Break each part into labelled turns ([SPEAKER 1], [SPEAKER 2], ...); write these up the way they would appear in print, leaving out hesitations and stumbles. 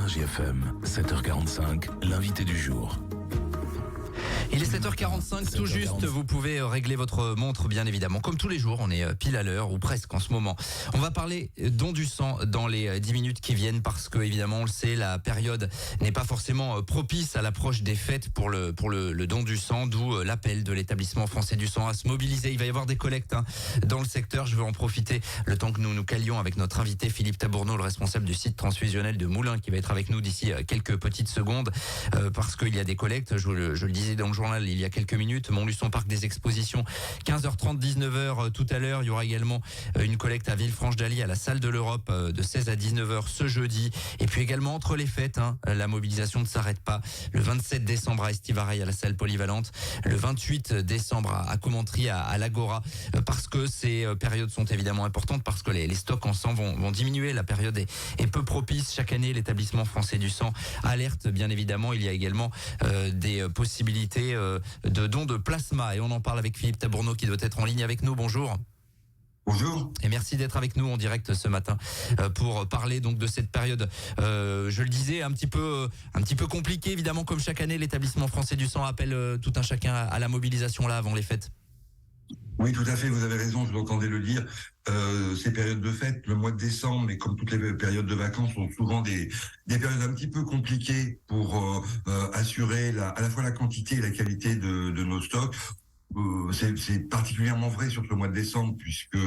[SPEAKER 1] Énergie FM, 7h45, l'invité du jour.
[SPEAKER 2] Il est 7h45 tout juste, vous pouvez régler votre montre bien évidemment. Comme tous les jours, on est pile à l'heure ou presque en ce moment. On va parler don du sang dans les 10 minutes qui viennent parce que évidemment on le sait, la période n'est pas forcément propice à l'approche des fêtes pour le don du sang, d'où l'appel de l'établissement français du sang à se mobiliser. Il va y avoir des collectes dans le secteur, je veux en profiter le temps que nous nous calions avec notre invité Philippe Tabourneau, le responsable du site transfusionnel de Moulins qui va être avec nous d'ici quelques petites secondes parce qu'il y a des collectes, je le disais dans le journal il y a quelques minutes, Montluçon Parc des Expositions, 15h30, 19h tout à l'heure. Il y aura également une collecte à Villefranche-d'Allier à la salle de l'Europe de 16 à 19h ce jeudi. Et puis également entre les fêtes, la mobilisation ne s'arrête pas. Le 27 décembre à Estivareil à la salle polyvalente, le 28 décembre à Commentry à l'Agora, parce que ces périodes sont évidemment importantes, parce que les stocks en sang vont diminuer. La période est peu propice. Chaque année, l'établissement français du sang alerte, bien évidemment. Il y a également des possibilités de dons de plasma et on en parle avec Philippe Tabourneau qui doit être en ligne avec nous. Bonjour.
[SPEAKER 3] Bonjour.
[SPEAKER 2] Et merci d'être avec nous en direct ce matin pour parler donc de cette période. Je le disais, un petit peu compliqué évidemment, comme chaque année l'établissement français du sang appelle tout un chacun à la mobilisation là avant les fêtes.
[SPEAKER 3] Oui, tout à fait, vous avez raison, je l'entendais le dire. Ces périodes de fête, le mois de décembre, mais comme toutes les périodes de vacances, sont souvent des périodes un petit peu compliquées pour assurer à la fois la quantité et la qualité de nos stocks. C'est particulièrement vrai sur ce mois de décembre puisque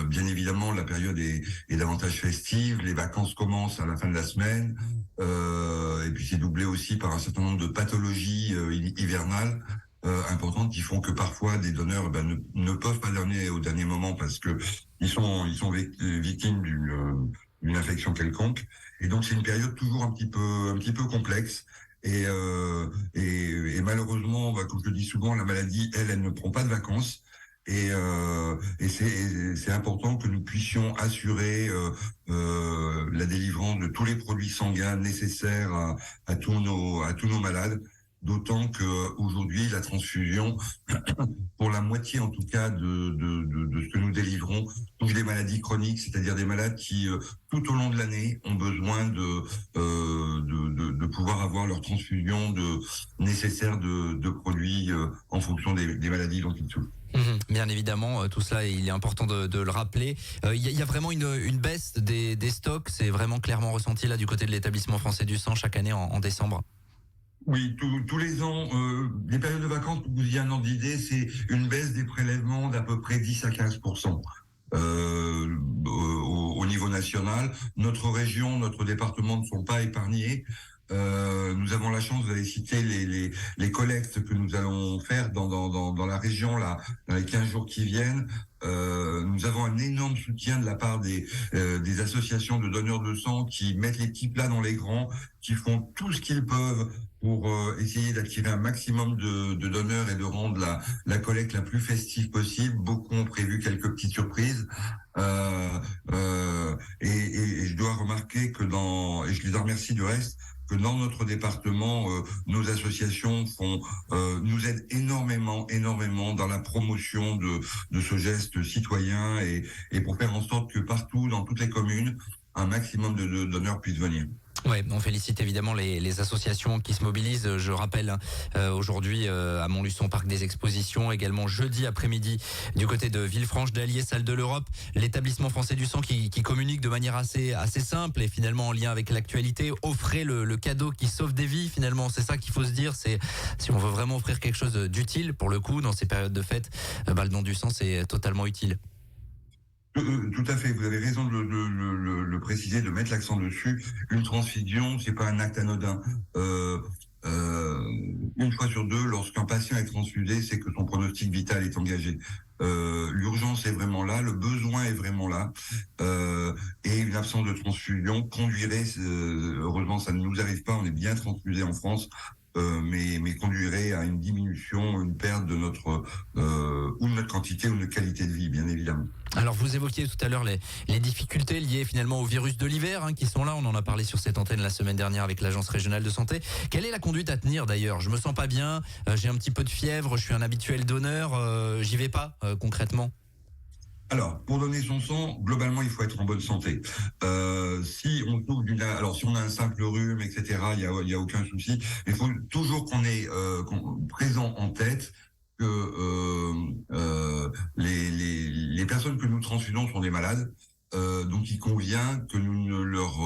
[SPEAKER 3] bien évidemment la période est davantage festive, les vacances commencent à la fin de la semaine et puis c'est doublé aussi par un certain nombre de pathologies hivernales importantes qui font que parfois des donneurs ne peuvent pas donner au dernier moment parce que ils sont victimes d'une infection quelconque, et donc c'est une période toujours un petit peu complexe. Et malheureusement, comme je le dis souvent, la maladie, elle ne prend pas de vacances. Et c'est important que nous puissions assurer la délivrance de tous les produits sanguins nécessaires à tous nos malades. D'autant que aujourd'hui, la transfusion, pour la moitié en tout cas de ce que nous délivrons, touche des maladies chroniques, c'est-à-dire des malades qui tout au long de l'année ont besoin de pouvoir avoir leur transfusion nécessaire de produits en fonction des maladies dont ils souffrent.
[SPEAKER 2] Bien évidemment, tout cela, il est important de le rappeler. Il y a vraiment une baisse des stocks, c'est vraiment clairement ressenti là du côté de l'établissement français du sang chaque année en décembre.
[SPEAKER 3] Oui, tous les ans, les périodes de vacances, pour vous y un ordre d'idée, c'est une baisse des prélèvements d'à peu près 10 à 15%. Au niveau national, notre région, notre département ne sont pas épargnés. Nous avons la chance, vous avez cité les collectes que nous allons faire dans la région là, dans les 15 jours qui viennent. Nous avons un énorme soutien de la part des associations de donneurs de sang qui mettent les petits plats dans les grands, qui font tout ce qu'ils peuvent pour essayer d'attirer un maximum de donneurs et de rendre la collecte la plus festive possible. Beaucoup ont prévu quelques petites surprises. Et je dois remarquer que et je les en remercie du reste, que dans notre département, nos associations nous aident énormément dans la promotion de ce geste citoyen et pour faire en sorte que partout, dans toutes les communes, un maximum de donneurs puissent venir.
[SPEAKER 2] Ouais, on félicite évidemment les associations qui se mobilisent. Je rappelle aujourd'hui à Montluçon Parc des Expositions, également jeudi après-midi du côté de Villefranche-d'Allier, salle de l'Europe, l'établissement français du sang qui communique de manière assez simple et finalement en lien avec l'actualité, offrez le cadeau qui sauve des vies. Finalement, c'est ça qu'il faut se dire. C'est si on veut vraiment offrir quelque chose d'utile pour le coup dans ces périodes de fête, le don du sang c'est totalement utile.
[SPEAKER 3] Tout à fait, vous avez raison de le préciser, de mettre l'accent dessus. Une transfusion, c'est pas un acte anodin. Une fois sur deux, lorsqu'un patient est transfusé, c'est que son pronostic vital est engagé. L'urgence est vraiment là, le besoin est vraiment là, et une absence de transfusion conduirait, heureusement ça ne nous arrive pas, on est bien transfusé en France, mais conduirait à une diminution, une perte de notre quantité ou de notre qualité de vie, bien évidemment.
[SPEAKER 2] Alors vous évoquiez tout à l'heure les difficultés liées finalement au virus de l'hiver qui sont là, on en a parlé sur cette antenne la semaine dernière avec l'agence régionale de santé. Quelle est la conduite à tenir d'ailleurs? Je me sens pas bien, j'ai un petit peu de fièvre, je suis un habituel donneur, j'y vais pas concrètement?
[SPEAKER 3] Alors, pour donner son sang, globalement, il faut être en bonne santé. Si on souffre alors si on a un simple rhume, etc., il y a aucun souci. Il faut toujours qu'on ait présent en tête que les personnes que nous transfusons sont des malades. Donc, il convient que nous ne leur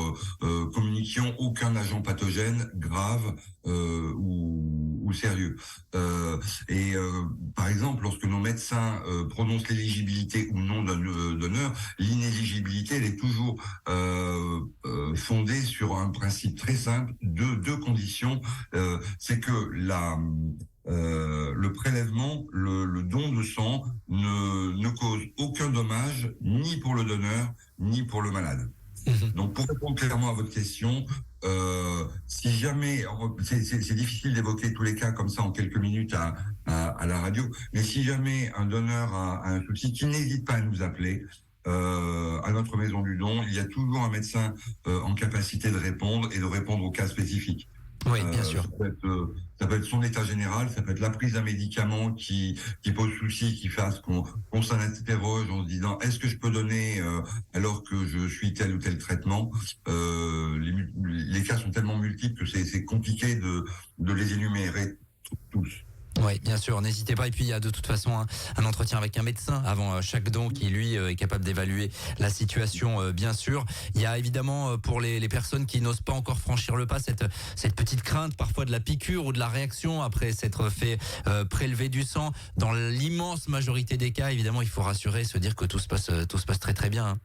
[SPEAKER 3] communiquions aucun agent pathogène grave ou sérieux. Par exemple, lorsque nos médecins prononcent l'éligibilité ou non d'un donneur, l'inéligibilité, elle est toujours fondée sur un principe très simple, deux conditions. C'est que le prélèvement, le don de sang ne cause aucun dommage ni pour le donneur ni pour le malade. Donc, pour répondre clairement à votre question, si jamais, c'est difficile d'évoquer tous les cas comme ça en quelques minutes à la radio, mais si jamais un donneur a un souci, qu'il n'hésite pas à nous appeler. À notre maison du don, il y a toujours un médecin en capacité de répondre et de répondre aux cas spécifiques.
[SPEAKER 2] Oui, bien sûr.
[SPEAKER 3] Ça peut être son état général, ça peut être la prise d'un médicament qui pose souci, qui fasse qu'on s'en interroge en se disant est-ce que je peux donner alors que je suis tel ou tel traitement. Les cas sont tellement multiples que c'est compliqué de les énumérer tous.
[SPEAKER 2] Oui, bien sûr, n'hésitez pas. Et puis il y a de toute façon un entretien avec un médecin avant chaque don qui lui est capable d'évaluer la situation, bien sûr. Il y a évidemment pour les personnes qui n'osent pas encore franchir le pas cette petite crainte parfois de la piqûre ou de la réaction après s'être fait prélever du sang. Dans l'immense majorité des cas, évidemment, il faut rassurer, se dire que tout se passe très très bien.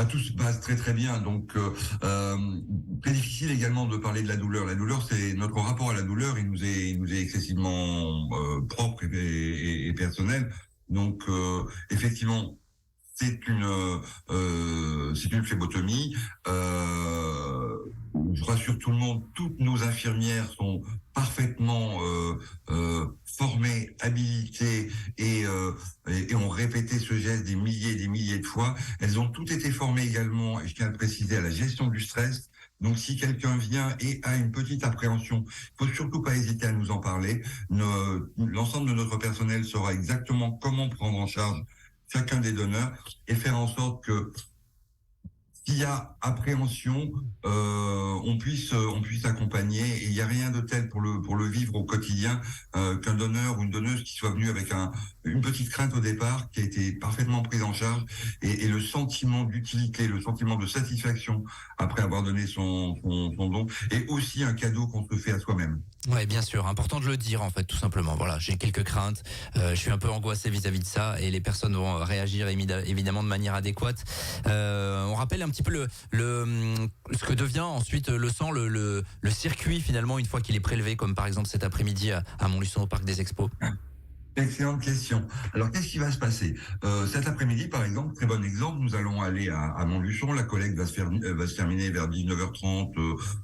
[SPEAKER 3] Tout se passe très très bien, donc très difficile également de parler de la douleur. La douleur, c'est notre rapport à la douleur, il nous est excessivement propre et personnel. Donc effectivement, c'est une phlébotomie. Je rassure tout le monde, toutes nos infirmières sont parfaitement formées, habilitées et ont répété ce geste des milliers et des milliers de fois. Elles ont toutes été formées également, et je tiens à le préciser, à la gestion du stress. Donc, si quelqu'un vient et a une petite appréhension, il faut surtout pas hésiter à nous en parler. L'ensemble de notre personnel saura exactement comment prendre en charge chacun des donneurs et faire en sorte que s'il y a appréhension, on puisse accompagner. Et il n'y a rien de tel pour le vivre au quotidien qu'un donneur ou une donneuse qui soit venu avec une petite crainte au départ, qui a été parfaitement prise en charge, et le sentiment d'utilité, le sentiment de satisfaction après avoir donné son don, et aussi un cadeau qu'on se fait à soi-même.
[SPEAKER 2] Ouais, bien sûr, important de le dire en fait, tout simplement. Voilà, j'ai quelques craintes, je suis un peu angoissé vis-à-vis de ça, et les personnes vont réagir évidemment de manière adéquate. On rappelle un petit peu ce que devient ensuite le sang, le circuit finalement une fois qu'il est prélevé, comme par exemple cet après-midi à Montluçon au Parc des Expos.
[SPEAKER 3] Excellente question. Alors, qu'est-ce qui va se passer cet après-midi, par exemple, très bon exemple, nous allons aller à Montluçon. La collecte va se terminer vers 19h30,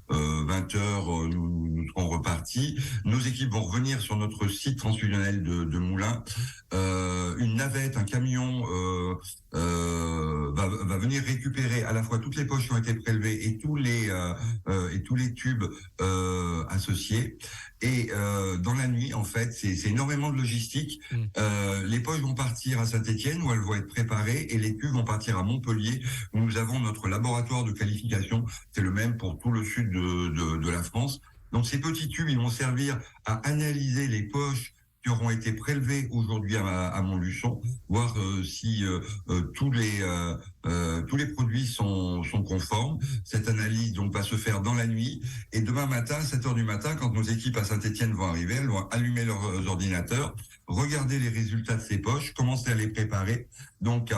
[SPEAKER 3] 20h. Nous serons repartis. Nos équipes vont revenir sur notre site transfusionnel de Moulins. Une navette, un camion va venir récupérer à la fois toutes les poches qui ont été prélevées et tous les tubes associés. Et dans la nuit, en fait, c'est énormément de logistique. Les poches vont partir à Saint-Étienne où elles vont être préparées, et les tubes vont partir à Montpellier où nous avons notre laboratoire de qualification. C'est le même pour tout le sud de la France. Donc ces petits tubes, ils vont servir à analyser les poches qui auront été prélevés aujourd'hui à Montluçon, voir si tous les produits sont conformes. Cette analyse donc va se faire dans la nuit, et demain matin, 7h du matin, quand nos équipes à Saint-Étienne vont arriver, elles vont allumer leurs ordinateurs, regarder les résultats de ces poches, commencer à les préparer. Donc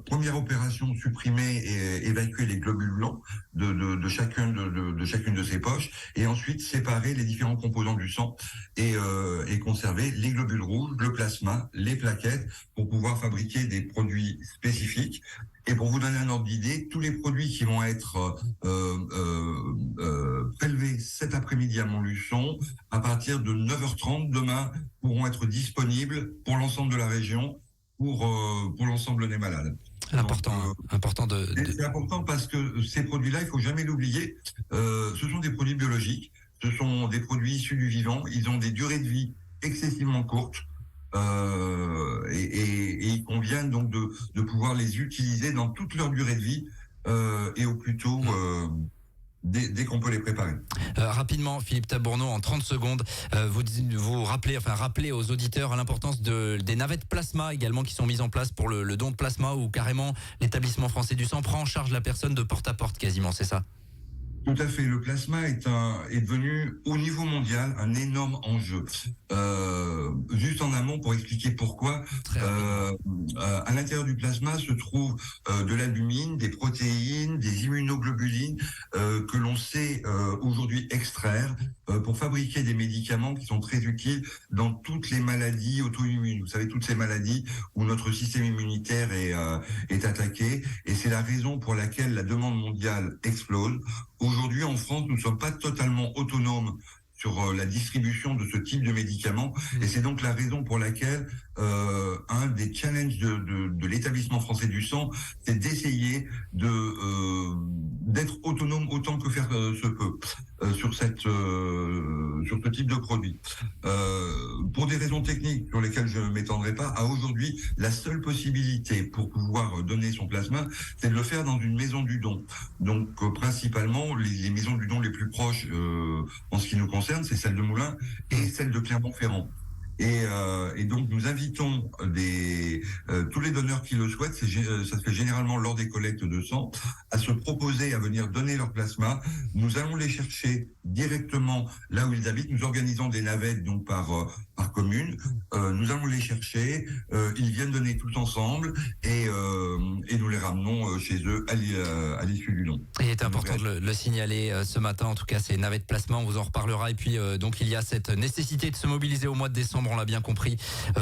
[SPEAKER 3] première opération, supprimer et évacuer les globules blancs de chacune de ces poches, et ensuite séparer les différents composants du sang et conserver les globules rouges, le plasma, les plaquettes, pour pouvoir fabriquer des produits spécifiques. Et pour vous donner un ordre d'idée, tous les produits qui vont être prélevés cet après-midi à Montluçon, à partir de 9h30 demain, pourront être disponibles pour l'ensemble de la région, pour l'ensemble des malades.
[SPEAKER 2] Important de...
[SPEAKER 3] C'est important parce que ces produits-là, il faut jamais l'oublier, ce sont des produits biologiques, ce sont des produits issus du vivant, ils ont des durées de vie excessivement courtes. et il convient donc de pouvoir les utiliser dans toute leur durée de vie et au plus tôt dès qu'on peut les préparer.
[SPEAKER 2] Rapidement, Philippe Tabourneau, en 30 secondes, vous rappelez aux auditeurs l'importance des navettes plasma également qui sont mises en place pour le don de plasma, où carrément l'établissement français du sang prend en charge la personne de porte à porte quasiment, c'est ça?
[SPEAKER 3] Tout à fait. Le plasma est devenu, au niveau mondial, un énorme enjeu. Juste en amont, pour expliquer pourquoi, à l'intérieur du plasma se trouve de l'albumine, des protéines, des immunoglobulines que l'on sait aujourd'hui extraire pour fabriquer des médicaments qui sont très utiles dans toutes les maladies auto-immunes. Vous savez, toutes ces maladies où notre système immunitaire est attaqué, et c'est la raison pour laquelle la demande mondiale explose. Aujourd'hui, en France, nous ne sommes pas totalement autonomes sur la distribution de ce type de médicaments, et c'est donc la raison pour laquelle un des challenges de l'établissement français du sang, c'est d'essayer d'être autonome autant que faire se peut sur ce type de produit. Pour des raisons techniques sur lesquelles je ne m'étendrai pas, à aujourd'hui, la seule possibilité pour pouvoir donner son plasma, c'est de le faire dans une maison du don. Donc principalement, les maisons du don les plus proches en ce qui nous concerne, c'est celle de Moulins et celle de Clermont-Ferrand. Et donc nous invitons tous les donneurs qui le souhaitent, ça se fait généralement lors des collectes de sang, à se proposer à venir donner leur plasma. Nous allons les chercher directement là où ils habitent. Nous organisons des navettes donc par commune. Nous allons les chercher, ils viennent donner tous ensemble et nous les ramenons chez eux à l'issue du don.
[SPEAKER 2] Il est important de le signaler ce matin, en tout cas ces navettes plasma, on vous en reparlera. Et puis donc il y a cette nécessité de se mobiliser au mois de décembre, on l'a bien compris,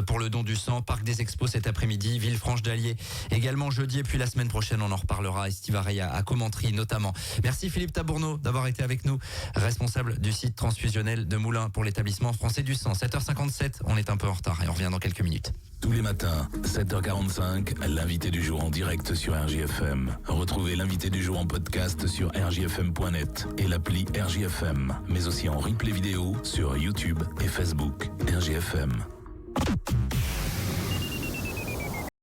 [SPEAKER 2] pour le don du sang. Parc des Expos cet après-midi, Villefranche d'Allier également jeudi, et puis la semaine prochaine on en reparlera, Estivareille à Commentry notamment. Merci Philippe Tabourneau d'avoir été avec nous, responsable du site transfusionnel de Moulins pour l'établissement français du sang. 7h57, on est un peu en retard et on revient dans quelques minutes.
[SPEAKER 1] Tous les matins, 7h45, l'invité du jour en direct sur RJFM. Retrouvez l'invité du jour en podcast sur rjfm.net et l'appli RJFM, mais aussi en replay vidéo sur YouTube et Facebook. RJFM.